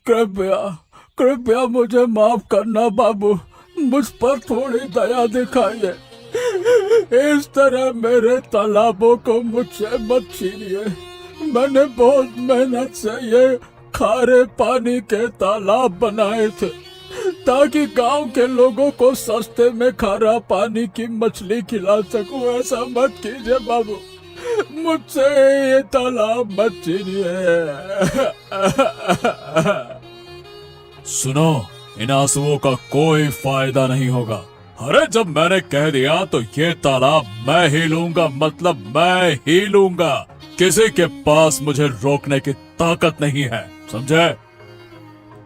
कृपया कृपया मुझे माफ करना बाबू, मुझ पर थोड़ी दया दिखाइए। इस तरह मेरे तालाबों को मुझसे मत छीनिए। मैंने बहुत मेहनत से ये खारे पानी के तालाब बनाए थे ताकि गांव के लोगों को सस्ते में खारा पानी की मछली खिला सकूं। ऐसा मत कीजिए बाबू, मुझसे ये तालाब मत छीनिए। सुनो, इन आंसुओं का कोई फायदा नहीं होगा। अरे जब मैंने कह दिया तो ये तालाब मैं ही लूंगा, मतलब मैं ही लूंगा। किसी के पास मुझे रोकने की ताकत नहीं है, समझे?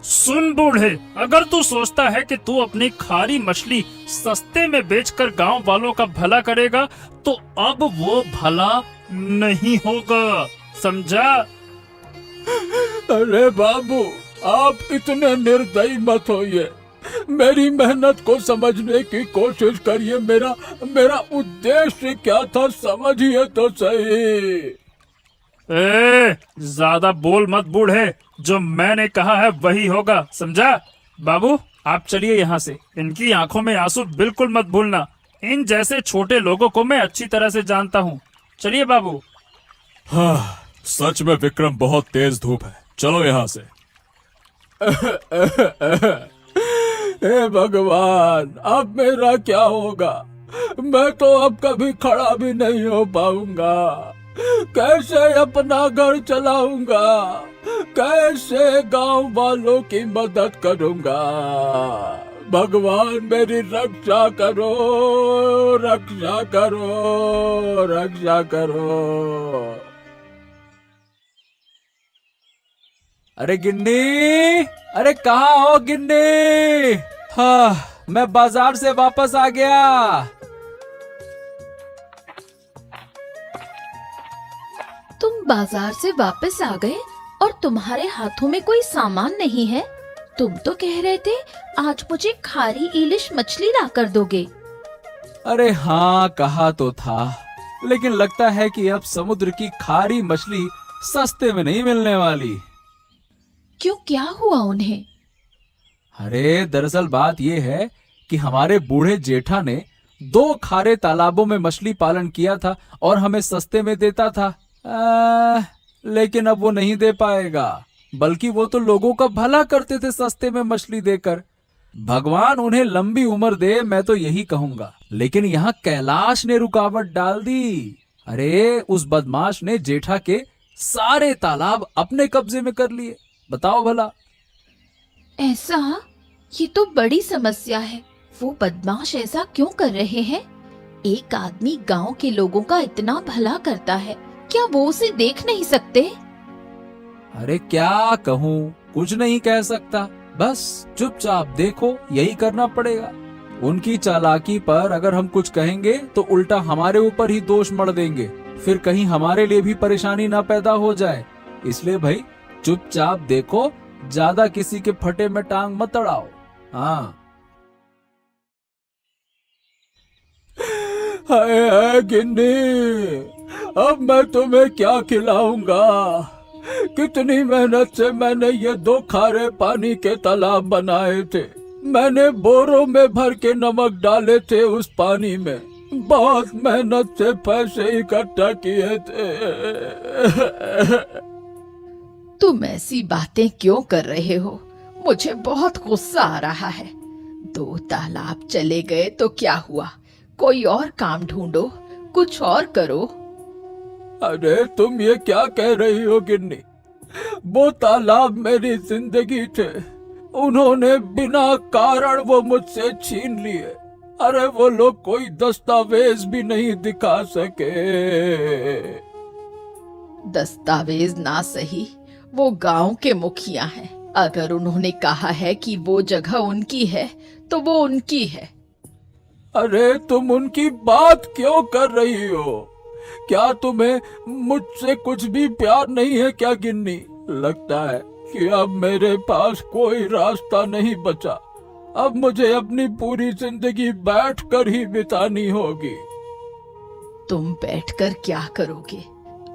सुन बूढ़े, अगर तू सोचता है कि तू अपनी खारी मछली सस्ते में बेचकर गांव वालों का भला करेगा तो अब वो भला नहीं होगा, समझा? अरे बाबू, आप इतने निर्दयी मत होइए। मेरी मेहनत को समझने की कोशिश करिए। मेरा उद्देश्य क्या था समझिए तो सही। ज्यादा बोल मत बूढ़े, जो मैंने कहा है वही होगा, समझा? बाबू आप चलिए यहाँ से। इनकी आंखों में आंसू बिल्कुल मत भूलना। इन जैसे छोटे लोगों को मैं अच्छी तरह से जानता हूँ। चलिए बाबू। हाँ, सच में विक्रम बहुत तेज धूप है, चलो यहाँ से। हे भगवान, अब मेरा क्या होगा? मैं तो अब कभी खड़ा भी नहीं हो पाऊंगा। कैसे अपना घर चलाऊंगा? कैसे गांव वालों की मदद करूंगा? भगवान मेरी रक्षा करो, रक्षा करो, रक्षा करो। अरे गिन्नी, अरे कहाँ हो गिन्नी? हाँ, मैं बाजार से वापस आ गया। तुम बाजार से वापस आ गए और तुम्हारे हाथों में कोई सामान नहीं है? तुम तो कह रहे थे आज मुझे खारी इलिश मछली ला कर दोगे। अरे हाँ, कहा तो था, लेकिन लगता है कि अब समुद्र की खारी मछली सस्ते में नहीं मिलने वाली। क्यों, क्या हुआ उन्हें? अरे दरअसल बात यह है कि हमारे बूढ़े जेठा ने 2 खारे तालाबों में मछली पालन किया था और हमें सस्ते में देता था। लेकिन अब वो नहीं दे पाएगा, बल्कि वो तो लोगों का भला करते थे सस्ते में मछली देकर। भगवान उन्हें लंबी उम्र दे, मैं तो यही कहूंगा। लेकिन यहाँ कैलाश ने रुकावट डाल दी। अरे उस बदमाश ने जेठा के सारे तालाब अपने कब्जे में कर लिए। बताओ भला। ऐसा? ये तो बड़ी समस्या है। वो बदमाश ऐसा क्यों कर रहे हैं? एक आदमी गांव के लोगों का इतना भला करता है, क्या वो उसे देख नहीं सकते? अरे क्या कहूँ, कुछ नहीं कह सकता। बस चुपचाप देखो, यही करना पड़ेगा। उनकी चालाकी पर अगर हम कुछ कहेंगे तो उल्टा हमारे ऊपर ही दोष मढ़ देंगे, फिर कहीं हमारे लिए भी परेशानी ना पैदा हो जाए। इसलिए भाई चुपचाप देखो, ज्यादा किसी के फटे में टांग मत अड़ाओ। हाँ। हाय हाय गिन्नी, अब मैं तुम्हें क्या खिलाऊंगा? कितनी मेहनत से मैंने ये 2 खारे पानी के तालाब बनाए थे। मैंने बोरों में भर के नमक डाले थे उस पानी में। बहुत मेहनत से पैसे इकट्ठा किए थे। तुम ऐसी बातें क्यों कर रहे हो? मुझे बहुत गुस्सा आ रहा है। 2 तालाब चले गए तो क्या हुआ? कोई और काम ढूंढो, कुछ और करो। अरे तुम ये क्या कह रही हो गिन्नी? वो तालाब मेरी जिंदगी थे, उन्होंने बिना कारण वो मुझसे छीन लिए। अरे वो लोग कोई दस्तावेज भी नहीं दिखा सके। दस्तावेज ना सही, वो गांव के मुखिया हैं। अगर उन्होंने कहा है कि वो जगह उनकी है तो वो उनकी है। अरे तुम उनकी बात क्यों कर रही हो? क्या तुम्हें मुझसे कुछ भी प्यार नहीं है क्या गिन्नी? लगता है कि अब मेरे पास कोई रास्ता नहीं बचा। अब मुझे अपनी पूरी जिंदगी बैठकर ही बितानी होगी। तुम बैठकर क्या करोगे?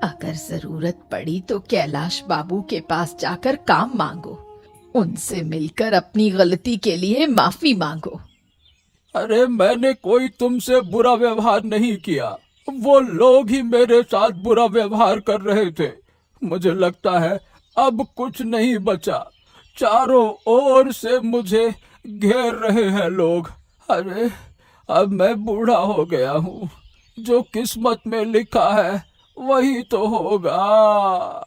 अगर जरूरत पड़ी तो कैलाश बाबू के पास जाकर काम मांगो। उनसे मिलकर अपनी गलती के लिए माफी मांगो। अरे मैंने कोई तुमसे बुरा व्यवहार नहीं किया, वो लोग ही मेरे साथ बुरा व्यवहार कर रहे थे। मुझे लगता है अब कुछ नहीं बचा, चारों ओर से मुझे घेर रहे हैं लोग। अरे अब मैं बूढ़ा हो गया हूँ, जो किस्मत में लिखा है वही तो होगा।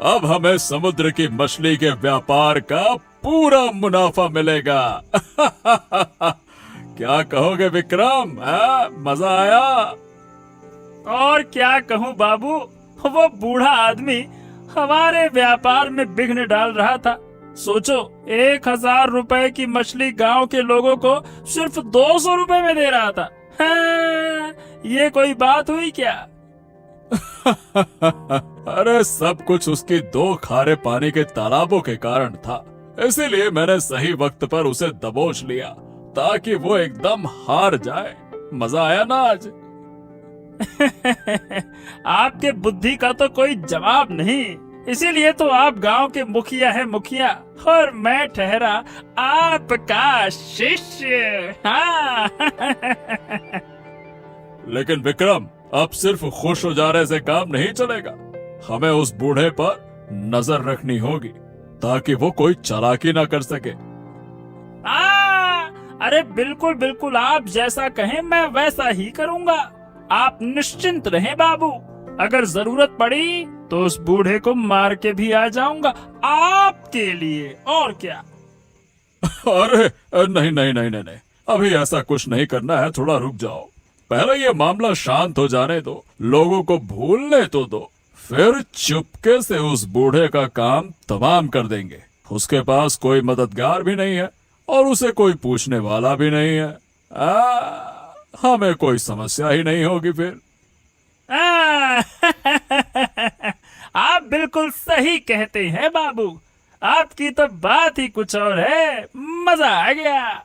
अब हमें समुद्र की मछली के व्यापार का पूरा मुनाफा मिलेगा। क्या कहोगे विक्रम, मजा आया? और क्या कहूँ बाबू, वो बूढ़ा आदमी हमारे व्यापार में विघ्न डाल रहा था। सोचो, 1000 रुपए की मछली गांव के लोगों को सिर्फ 200 रुपए में दे रहा था। हाँ, ये कोई बात हुई क्या? अरे सब कुछ उसकी 2 खारे पानी के तालाबों के कारण था, इसीलिए मैंने सही वक्त पर उसे दबोच लिया ताकि वो एकदम हार जाए। मजा आया ना आज? आपके बुद्धि का तो कोई जवाब नहीं, इसीलिए तो आप गांव के मुखिया है मुखिया, और मैं ठहरा आपका शिष्य। हाँ। लेकिन विक्रम, अब सिर्फ खुश हो जाने से काम नहीं चलेगा, हमें उस बूढ़े पर नजर रखनी होगी ताकि वो कोई चालाकी ना कर सके। अरे बिल्कुल बिल्कुल, आप जैसा कहें मैं वैसा ही करूंगा। आप निश्चिंत रहें बाबू, अगर जरूरत पड़ी तो उस बूढ़े को मार के भी आ जाऊंगा आपके लिए, और क्या। अरे नहीं नहीं नहीं नहीं नहीं, अभी ऐसा कुछ नहीं करना है, थोड़ा रुक जाओ। पहले ये मामला शांत हो जाने दो, लोगों को भूलने तो दो, फिर चुपके से उस बूढ़े का काम तमाम कर देंगे। उसके पास कोई मददगार भी नहीं है और उसे कोई पूछने वाला भी नहीं है। हमें कोई समस्या ही नहीं होगी फिर। आप बिल्कुल सही कहते हैं बाबू, आपकी तो बात ही कुछ और है। मजा आ गया।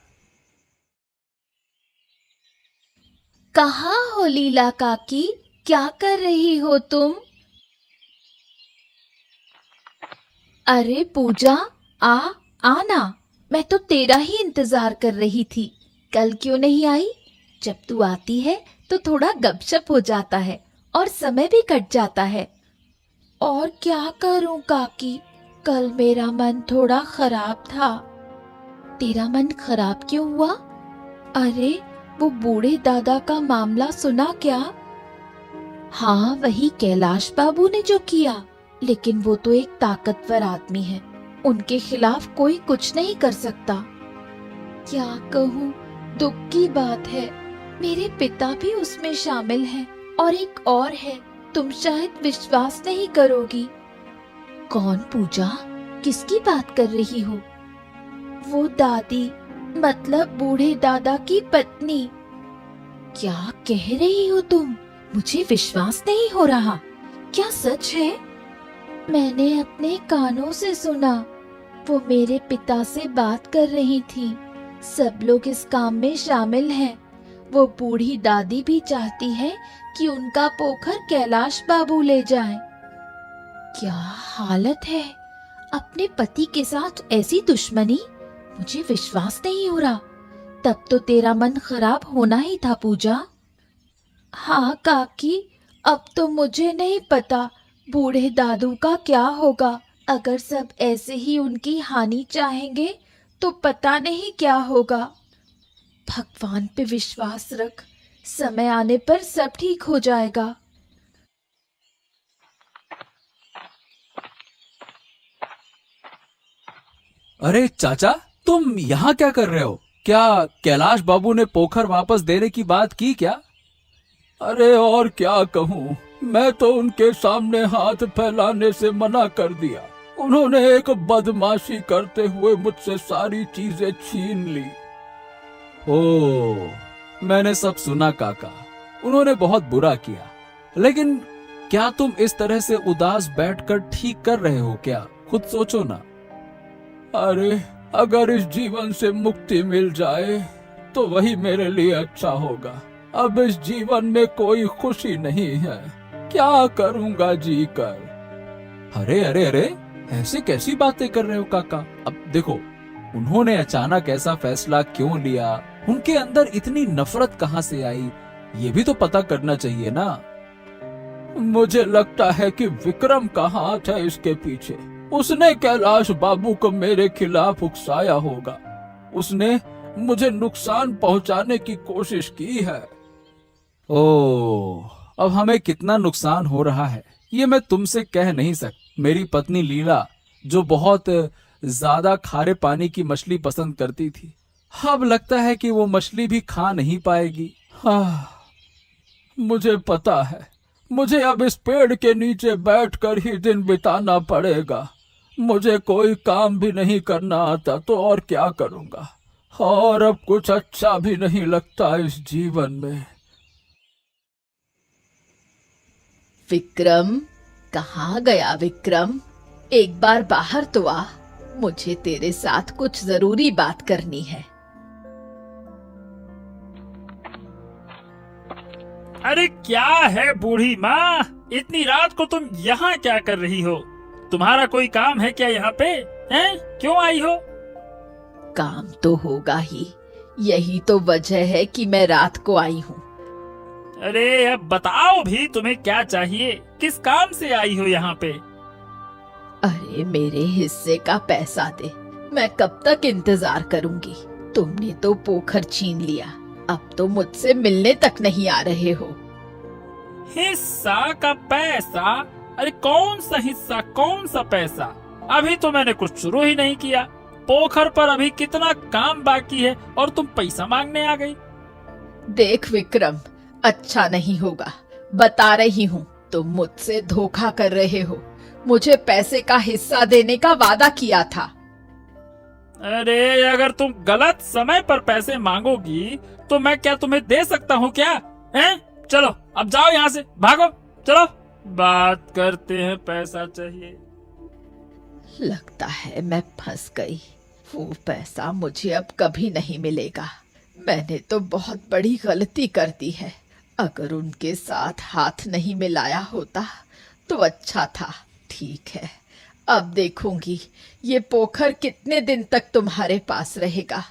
कहाँ हो लीला काकी, क्या कर रही हो तुम? अरे पूजा, आना, मैं तो तेरा ही इंतजार कर रही थी। कल क्यों नहीं आई? जब तू आती है तो थोड़ा गपशप हो जाता है और समय भी कट जाता है। और क्या करूं काकी, कल मेरा मन थोड़ा खराब था। तेरा मन खराब क्यों हुआ? अरे वो बूढ़े दादा का मामला सुना क्या? हाँ, वही कैलाश बाबू ने जो किया, लेकिन वो तो एक ताकतवर आदमी है, उनके खिलाफ कोई कुछ नहीं कर सकता। क्या कहूँ, दुख की बात है, मेरे पिता भी उसमें शामिल हैं, और एक और है, तुम शायद विश्वास नहीं करोगी। कौन पूजा, किसकी बात कर रही हो? वो दादी, मतलब बूढ़े दादा की पत्नी। क्या कह रही हो तुम? मुझे विश्वास नहीं हो रहा। क्या सच है? मैंने अपने कानों से सुना, वो मेरे पिता से बात कर रही थी। सब लोग इस काम में शामिल हैं। वो बूढ़ी दादी भी चाहती है कि उनका पोखर कैलाश बाबू ले जाएं। क्या हालत है, अपने पति के साथ ऐसी दुश्मनी? मुझे विश्वास नहीं हो रहा। तब तो तेरा मन खराब होना ही था पूजा। हाँ काकी, अब तो मुझे नहीं पता बूढ़े दादू का क्या होगा। अगर सब ऐसे ही उनकी हानि चाहेंगे तो पता नहीं क्या होगा। भगवान पे विश्वास रख, समय आने पर सब ठीक हो जाएगा। अरे चाचा, तुम यहाँ क्या कर रहे हो? क्या कैलाश बाबू ने पोखर वापस देने की बात की क्या? अरे और क्या कहूँ, मैं तो उनके सामने हाथ फैलाने से मना कर दिया। उन्होंने एक बदमाशी करते हुए मुझसे सारी चीजें छीन ली। ओह, मैंने सब सुना काका, उन्होंने बहुत बुरा किया। लेकिन क्या तुम इस तरह से उदास बैठकर ठीक कर रहे हो क्या? खुद सोचो ना। अरे अगर इस जीवन से मुक्ति मिल जाए तो वही मेरे लिए अच्छा होगा। अब इस जीवन में कोई खुशी नहीं है। क्या करूंगा जी कर। अरे अरे अरे, ऐसे कैसी बातें कर रहे हो काका। अब देखो, उन्होंने अचानक ऐसा फैसला क्यों लिया, उनके अंदर इतनी नफरत कहां से आई, ये भी तो पता करना चाहिए ना। मुझे लगता है कि विक्रम का हाथ है इसके पीछे। उसने कैलाश बाबू को मेरे खिलाफ उकसाया होगा। उसने मुझे नुकसान पहुंचाने की कोशिश की है। ओह, अब हमें कितना नुकसान हो रहा है ये मैं तुमसे कह नहीं सकता। मेरी पत्नी लीला, जो बहुत ज्यादा खारे पानी की मछली पसंद करती थी, अब लगता है कि वो मछली भी खा नहीं पाएगी। मुझे पता है, मुझे अब इस पेड़ के नीचे बैठकर ही दिन बिताना पड़ेगा। मुझे कोई काम भी नहीं करना आता तो और क्या करूंगा, और अब कुछ अच्छा भी नहीं लगता इस जीवन में। विक्रम, कहाँ गया विक्रम? एक बार बाहर तो आ, मुझे तेरे साथ कुछ जरूरी बात करनी है। अरे क्या है बूढ़ी माँ, इतनी रात को तुम यहाँ क्या कर रही हो? तुम्हारा कोई काम है क्या यहाँ पे? हैं? क्यों आई हो? काम तो होगा ही, यही तो वजह है कि मैं रात को आई हूँ। अरे अब बताओ भी, तुम्हें क्या चाहिए? किस काम से आई हो यहाँ पे? अरे मेरे हिस्से का पैसा दे, मैं कब तक इंतजार करूंगी? तुमने तो पोखर छीन लिया, अब तो मुझसे मिलने तक नहीं आ रहे हो। हिस्सा का पैसा? अरे कौन सा हिस्सा, कौन सा पैसा? अभी तो मैंने कुछ शुरू ही नहीं किया। पोखर पर अभी कितना काम बाकी है और तुम पैसा मांगने आ गई। देख विक्रम, अच्छा नहीं होगा, बता रही हूँ, तुम मुझसे धोखा कर रहे हो। मुझे पैसे का हिस्सा देने का वादा किया था। अरे अगर तुम गलत समय पर पैसे मांगोगी तो मैं क्या तुम्हें दे सकता हूँ क्या? हैं? चलो अब जाओ यहाँ से, भागो, चलो। बात करते हैं, पैसा चाहिए। लगता है मैं फंस गई। वो पैसा मुझे अब कभी नहीं मिलेगा। मैंने तो बहुत बड़ी गलती कर दी है। अगर उनके साथ हाथ नहीं मिलाया होता तो अच्छा था। ठीक है, अब देखूंगी ये पोखर कितने दिन तक तुम्हारे पास रहेगा।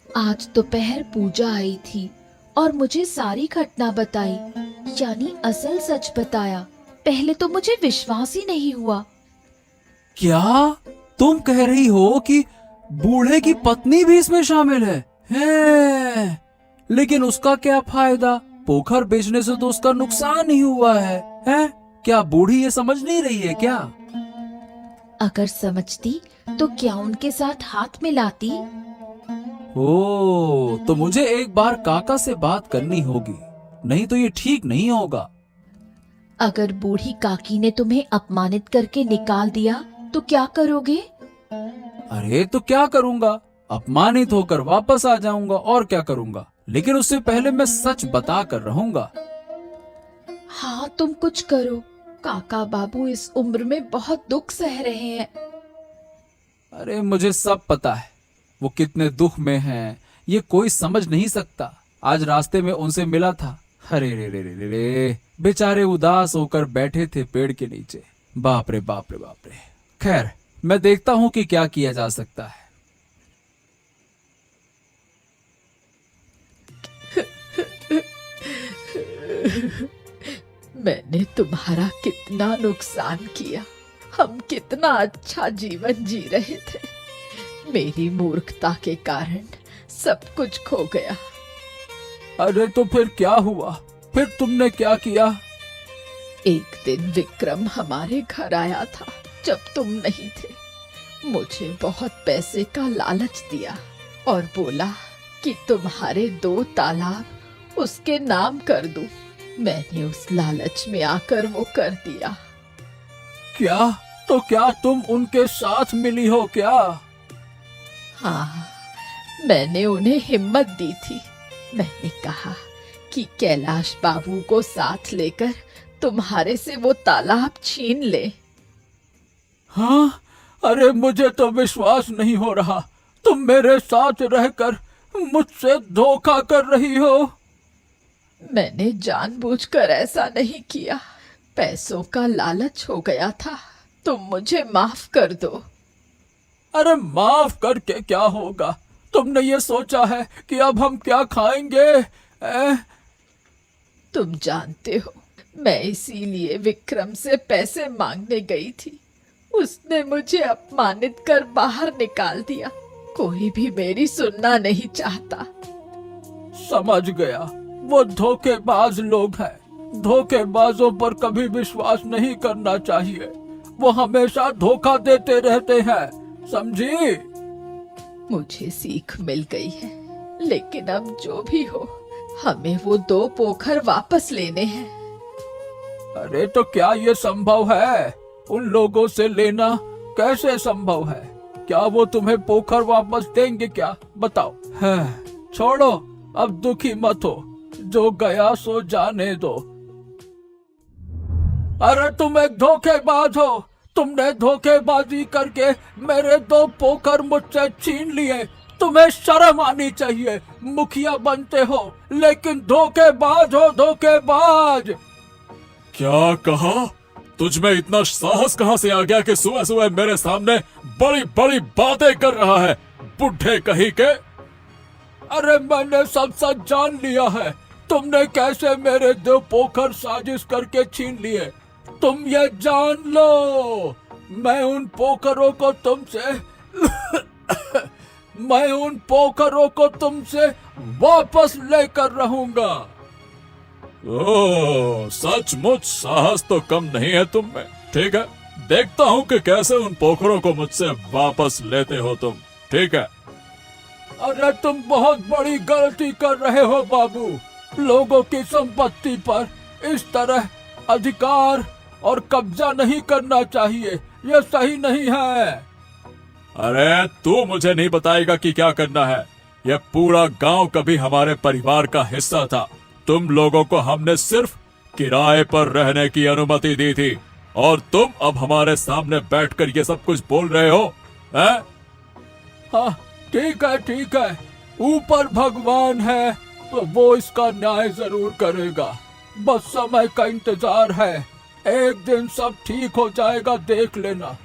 आज दोपहर पूजा आई थी और मुझे सारी घटना बताई, यानी असल सच बताया। पहले तो मुझे विश्वास ही नहीं हुआ। क्या तुम कह रही हो कि बूढ़े की पत्नी भी इसमें शामिल है? लेकिन उसका क्या फायदा? पोखर बेचने से तो उसका नुकसान ही हुआ है। क्या बूढ़ी ये समझ नहीं रही है क्या? अगर समझती तो क्या उनके साथ हाथ मिलाती? ओ, तो मुझे एक बार काका से बात करनी होगी, नहीं तो ये ठीक नहीं होगा। अगर बूढ़ी काकी ने तुम्हें अपमानित करके निकाल दिया तो क्या करोगे? अरे तो क्या करूंगा, अपमानित होकर वापस आ जाऊंगा और क्या करूंगा, लेकिन उससे पहले मैं सच बता कर रहूंगा। हाँ, तुम कुछ करो। काका बाबू इस उम्र में बहुत दुख सह रहे हैं। अरे मुझे सब पता है, वो कितने दुख में हैं, ये कोई समझ नहीं सकता। आज रास्ते में उनसे मिला था। अरे रे रे रे रे, बेचारे उदास होकर बैठे थे पेड़ के नीचे। बाप रे बाप रे बाप रे। खैर, मैं देखता हूँ कि क्या किया जा सकता है। मैंने तुम्हारा कितना नुकसान किया। हम कितना अच्छा जीवन जी रहे थे। मेरी मूर्खता के कारण सब कुछ खो गया। अरे तो फिर क्या हुआ? फिर तुमने क्या किया? एक दिन विक्रम हमारे घर आया था जब तुम नहीं थे। मुझे बहुत पैसे का लालच दिया और बोला कि तुम्हारे 2 तालाब उसके नाम कर दूं। मैंने उस लालच में आकर वो कर दिया। क्या? तो क्या तुम उनके साथ मिली हो क्या? हाँ, मैंने उन्हें हिम्मत दी थी। मैंने कहा कि कैलाश बाबू को साथ लेकर तुम्हारे से वो तालाब छीन ले। हाँ? अरे मुझे तो विश्वास नहीं हो रहा। तुम मेरे साथ रहकर मुझसे धोखा कर रही हो। मैंने जानबूझकर ऐसा नहीं किया, पैसों का लालच हो गया था। तुम मुझे माफ कर दो। अरे माफ करके क्या होगा? तुमने ये सोचा है कि अब हम क्या खाएंगे? तुम जानते हो, मैं इसीलिए विक्रम से पैसे मांगने गई थी। उसने मुझे अपमानित कर बाहर निकाल दिया। कोई भी मेरी सुनना नहीं चाहता। समझ गया, वो धोखेबाज लोग हैं। धोखेबाजों पर कभी विश्वास नहीं करना चाहिए। वो हमेशा धोखा देते रहते हैं, समझी? मुझे सीख मिल गई है, लेकिन अब जो भी हो, हमें वो 2 पोखर वापस लेने हैं। अरे तो क्या ये संभव है? उन लोगों से लेना कैसे संभव है? क्या वो तुम्हें पोखर वापस देंगे क्या? बताओ। है, छोड़ो, अब दुखी मत हो। जो गया सो जाने दो। अरे तुम एक धोखेबाज हो। तुमने धोखेबाजी करके मेरे 2 पोखर मुझसे छीन लिए। तुम्हें शर्म आनी चाहिए। मुखिया बनते हो लेकिन धोखेबाज हो, धोखेबाज। क्या कहा? तुझ में इतना साहस कहाँ से आ गया कि सुबह सुबह मेरे सामने बड़ी बड़ी बातें कर रहा है, बुढ़े कहीं के? अरे मैंने सब सच जान लिया है। तुमने कैसे मेरे 2 पोखर साजिश करके छीन लिए, तुम ये जान लो। मैं उन पोखरों को तुमसे वापस लेकर रहूंगा। ओह, सचमुच साहस तो कम नहीं है तुम में। ठीक है, देखता हूँ कि कैसे उन पोखरों को मुझसे वापस लेते हो तुम। ठीक है। अरे तुम बहुत बड़ी गलती कर रहे हो बाबू। लोगों की संपत्ति पर इस तरह अधिकार और कब्जा नहीं करना चाहिए। यह सही नहीं है। अरे तू मुझे नहीं बताएगा कि क्या करना है। यह पूरा गांव कभी हमारे परिवार का हिस्सा था। तुम लोगों को हमने सिर्फ किराए पर रहने की अनुमति दी थी और तुम अब हमारे सामने बैठकर ये सब कुछ बोल रहे हो, हैं? हाँ, ठीक है, ठीक है। ऊपर भगवान है तो वो इसका न्याय जरूर करेगा। बस समय का इंतजार है। एक दिन सब ठीक हो जाएगा, देख लेना।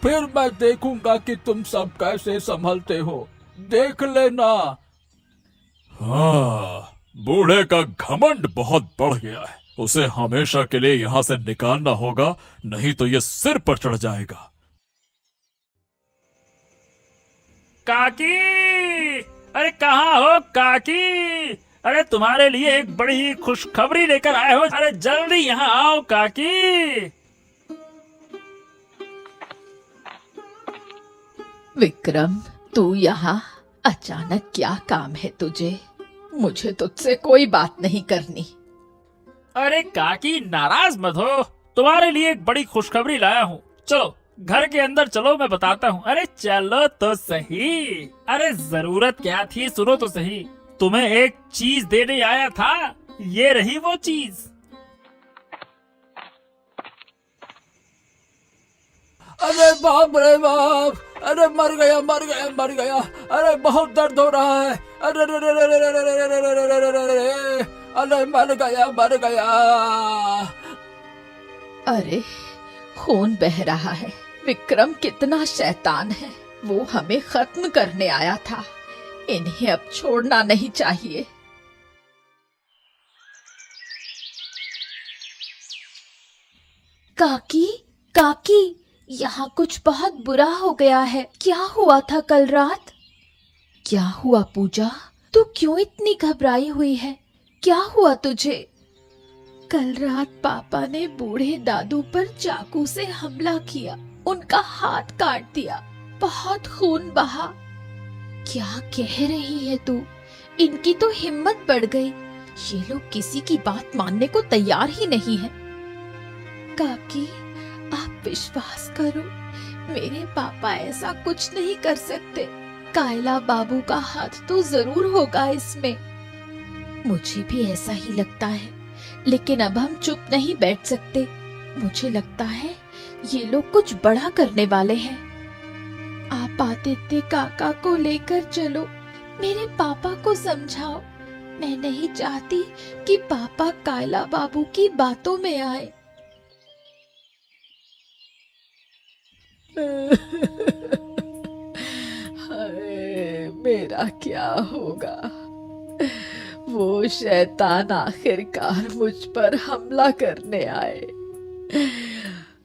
फिर मैं देखूंगा कि तुम सब कैसे संभलते हो, देख लेना। हाँ, बूढ़े का घमंड बहुत बढ़ गया है। उसे हमेशा के लिए यहाँ से निकालना होगा, नहीं तो ये सिर पर चढ़ जाएगा। काकी, अरे कहाँ हो काकी? अरे तुम्हारे लिए एक बड़ी ही खुशखबरी लेकर आए हो। अरे जल्दी यहाँ आओ काकी। विक्रम, तू यहाँ अचानक क्या काम है तुझे? मुझे तुझसे कोई बात नहीं करनी। अरे काकी नाराज मत हो, तुम्हारे लिए एक बड़ी खुशखबरी लाया हूँ। चलो घर के अंदर चलो, मैं बताता हूँ। अरे चलो तो सही। अरे जरूरत क्या थी, सुनो तो सही। तुम्हें एक चीज देने आया था, ये रही वो चीज। अरे बाप रे बाप, अरे मर गया, मर गया, मर गया। अरे बहुत दर्द हो रहा है। अरे रे रे रे रे रे रे रे रे रे रे रे रे रे। अरे मर गया, मर गया। अरे खून बह रहा है। विक्रम कितना शैतान है। वो हमें खत्म करने आया था। इन्हें अब छोड़ना नहीं चाहिए। काकी, काकी, यहाँ कुछ बहुत बुरा हो गया है। क्या हुआ था कल रात? क्या हुआ पूजा? तू क्यों इतनी घबराई हुई है? क्या हुआ तुझे? कल रात पापा ने बूढ़े दादू पर चाकू से हमला किया। उनका हाथ काट दिया। बहुत खून बहा। क्या कह रही है तू? इनकी तो हिम्मत बढ़ गई। ये लोग किसी की बात मानने को तैयार ही नहीं है। काकी, आप विश्वास करो, मेरे पापा ऐसा कुछ नहीं कर सकते। कायला बाबू का हाथ तो जरूर होगा इसमें। मुझे भी ऐसा ही लगता है, लेकिन अब हम चुप नहीं बैठ सकते। मुझे लगता है ये लोग कुछ बड़ा करने वाले हैं। आप आदित्य काका को लेकर चलो। मेरे पापा को समझाओ। मैं नहीं चाहती कि पापा कायला बाबू की बातों में आए। हाय, मेरा क्या होगा। वो शैतान आखिरकार मुझ पर हमला करने आए।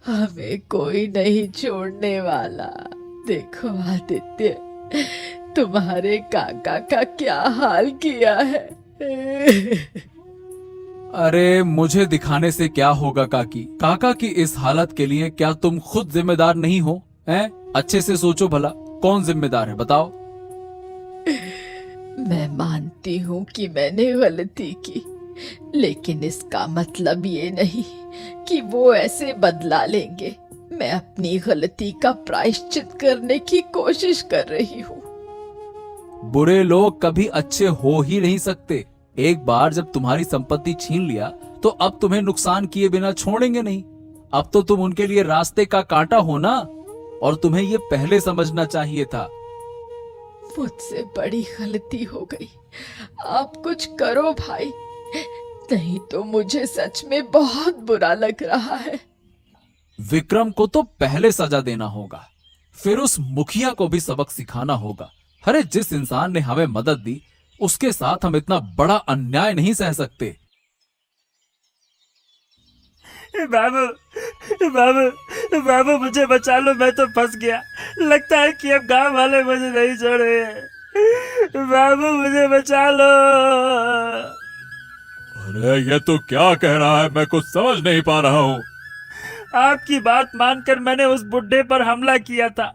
हमें कोई नहीं छोड़ने वाला। देखो आदित्य, तुम्हारे काका का क्या हाल किया है। अरे मुझे दिखाने से क्या होगा काकी। काका की इस हालत के लिए क्या तुम खुद जिम्मेदार नहीं हो? हैं? अच्छे से सोचो भला, कौन जिम्मेदार है बताओ। मैं मानती हूँ कि मैंने गलती की, लेकिन इसका मतलब ये नहीं कि वो ऐसे बदला लेंगे। मैं अपनी गलती का प्रायश्चित करने की कोशिश कर रही हूँ। बुरे लोग कभी अच्छे हो ही नहीं सकते। एक बार जब तुम्हारी संपत्ति छीन लिया तो अब तुम्हें नुकसान किए बिना छोड़ेंगे नहीं। अब तो तुम उनके लिए रास्ते का कांटा हो ना, और तुम्हें ये पहले समझना चाहिए था। मुझसे बड़ी गलती हो गई। आप कुछ करो भाई, नहीं तो मुझे सच में बहुत बुरा लग रहा है। विक्रम को तो पहले सजा देना होगा, फिर उस मुखिया को भी सबक सिखाना होगा। अरे जिस इंसान ने हमें मदद दी उसके साथ हम इतना बड़ा अन्याय नहीं सह सकते। बाबू, बाबू, बाबू मुझे बचा लो, मैं तो फंस गया। लगता है कि अब गांव वाले मुझे नहीं छोड़े। बाबू मुझे बचा लो। अरे ये तो क्या कह रहा है, मैं कुछ समझ नहीं पा रहा हूँ। आपकी बात मानकर मैंने उस बुड्ढे पर हमला किया था।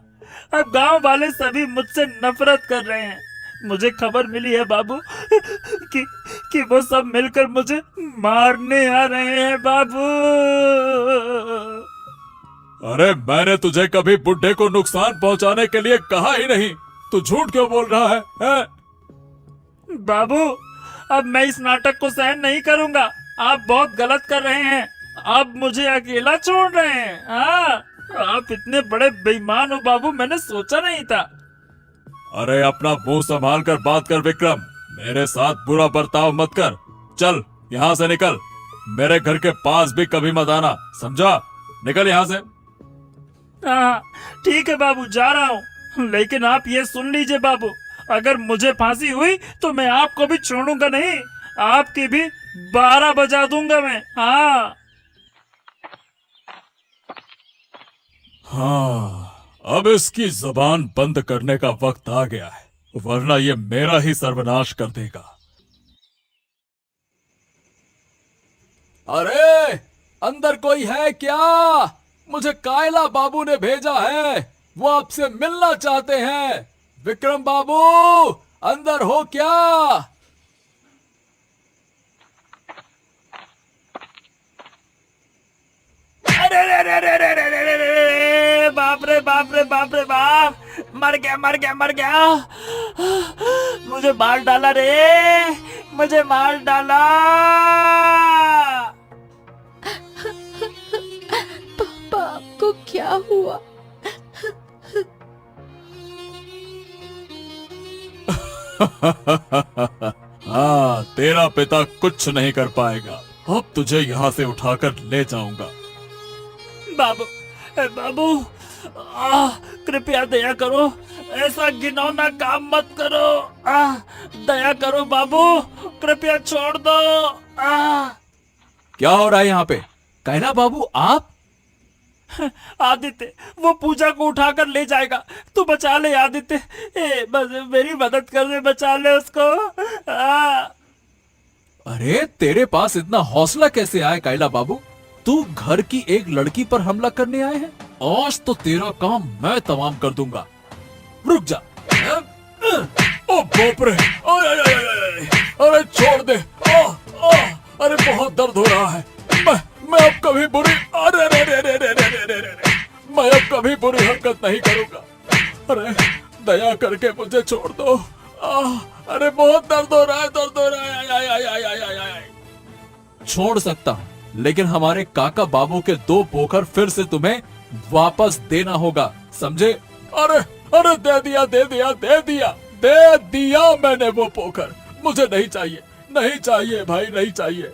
अब गांव वाले सभी मुझसे नफरत कर रहे हैं। मुझे खबर मिली है बाबू कि वो सब मिलकर मुझे मारने आ रहे हैं बाबू। अरे मैंने तुझे कभी बुड्ढे को नुकसान पहुंचाने के लिए कहा ही नहीं। तू झूठ क्यों बोल रहा है? बाबू, अब मैं इस नाटक को सहन नहीं करूंगा। आप बहुत गलत कर रहे हैं। आप मुझे अकेला छोड़ रहे हैं। हाँ, आप इतने बड़े बेईमान हो बाबू, मैंने सोचा नहीं था। अरे अपना मुंह संभाल कर बात कर विक्रम। मेरे साथ बुरा बर्ताव मत कर। चल यहाँ से निकल। मेरे घर के पास भी कभी मत आना, समझा? निकल यहाँ से। हाँ ठीक है बाबू, जा रहा हूँ। लेकिन आप ये सुन लीजिए बाबू, अगर मुझे फांसी हुई तो मैं आपको भी छोड़ूंगा नहीं। आपकी भी 12 बजा दूंगा मैं। हाँ, अब इसकी जबान बंद करने का वक्त आ गया है, वरना ये मेरा ही सर्वनाश कर देगा। अरे अंदर कोई है क्या? मुझे कायला बाबू ने भेजा है, वो आपसे मिलना चाहते हैं। विक्रम बाबू, अंदर हो क्या? अरे रे रे रे रे रे रे रे, बाप रे बाप रे बाप रे बाप, मर गया मर गया मर गया। मुझे मार डाला रे, मुझे मार डाला। पापा, आपको क्या हुआ? हाँ, तेरा पिता कुछ नहीं कर पाएगा। अब तुझे यहाँ से उठाकर ले जाऊंगा। बाबू, बाबू, कृपया दया करो, ऐसा घिनौना काम मत करो। दया करो बाबू, कृपया छोड़ दो। क्या हो रहा है यहाँ पे? कायला बाबू आप? आदित्य, वो पूजा को उठाकर ले जाएगा, तू बचा ले आदित्य। बस मेरी मदद कर दे, बचा ले उसको। अरे तेरे पास इतना हौसला कैसे आया कायला बाबू? तू घर की एक लड़की पर हमला करने आए हैं? आज तो तेरा काम मैं तमाम कर दूंगा। रुक जा। ओ बाप रे! अरे छोड़ दे। अरे बहुत दर्द हो रहा है। मैं अब कभी बुरी मैं अब कभी बुरी हरकत नहीं करूंगा। अरे दया करके मुझे छोड़ दो। अरे बहुत दर्द हो रहा है, दर्द हो रहा है। छोड़ सकता हूँ, लेकिन हमारे काका बाबू के 2 पोखर फिर से तुम्हें वापस देना होगा, समझे? अरे अरे दे दिया दे दिया दे दिया दे दिया मैंने वो पोखर। मुझे नहीं चाहिए, नहीं चाहिए भाई, नहीं चाहिए।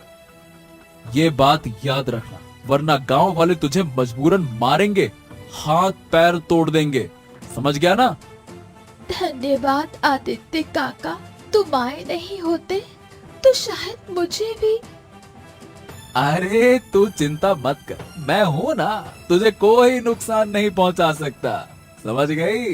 ये बात याद रखना, वरना गांव वाले तुझे मजबूरन मारेंगे, हाथ पैर तोड़ देंगे। समझ गया ना? धन्यवाद आदित्य काका, तुम आए नहीं होते तो शायद मुझे भी। अरे तू चिंता मत कर, मैं हूं ना, तुझे कोई नुकसान नहीं पहुंचा सकता। समझ गई?